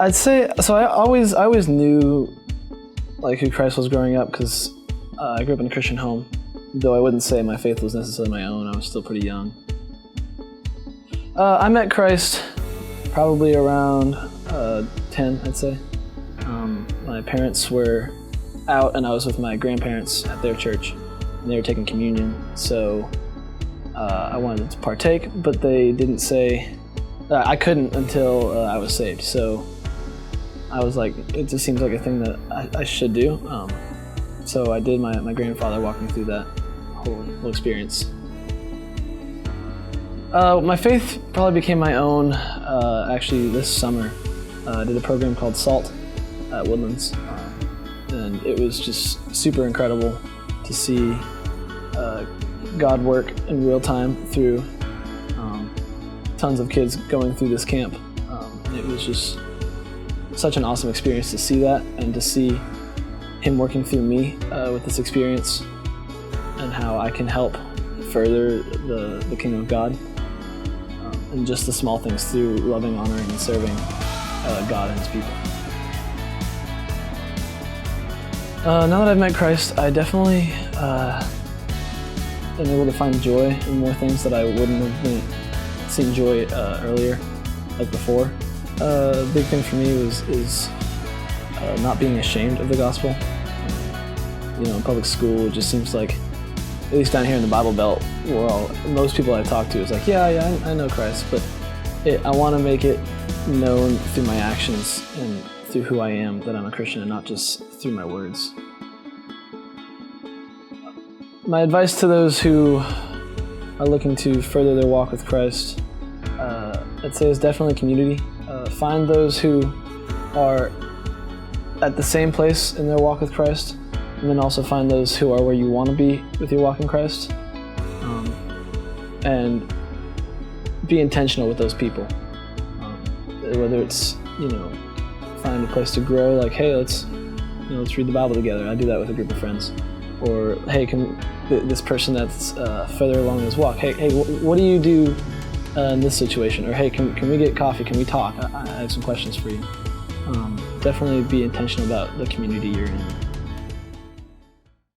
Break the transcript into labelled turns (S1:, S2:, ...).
S1: I'd say, so I always knew like who Christ was growing up because I grew up in a Christian home, though I wouldn't say my faith was necessarily my own. I was still pretty young. I met Christ probably around 10, I'd say. My parents were out and I was with my grandparents at their church and they were taking communion, so I wanted to partake, but they didn't say, I couldn't until I was saved, so I was like, it just seems like a thing that I should do. So I did. My grandfather walked me through that whole experience. My faith probably became my own actually this summer. I did a program called SALT at Woodlands, and it was just super incredible to see God work in real time through tons of kids going through this camp. It was just such an awesome experience to see that and to see Him working through me with this experience and how I can help further the kingdom of God and just the small things through loving, honoring, and serving God and His people. Now that I've met Christ, I definitely am able to find joy in more things that I wouldn't have seen joy earlier, like before. The big thing for me is not being ashamed of the gospel. In public school, it just seems like, at least down here in the Bible Belt, most people I talk to is like, yeah, I know Christ, but I want to make it known through my actions and through who I am that I'm a Christian and not just through my words. My advice to those who are looking to further their walk with Christ, I'd say is definitely community. Find those who are at the same place in their walk with Christ, and then also find those who are where you want to be with your walk in Christ, and be intentional with those people. Whether it's find a place to grow, like hey, let's read the Bible together. I do that with a group of friends. Or hey, this person that's further along his walk, hey, what do you do in this situation? Or hey, can we get coffee? Can we talk? I have some questions for you. Definitely be intentional about the community you're in.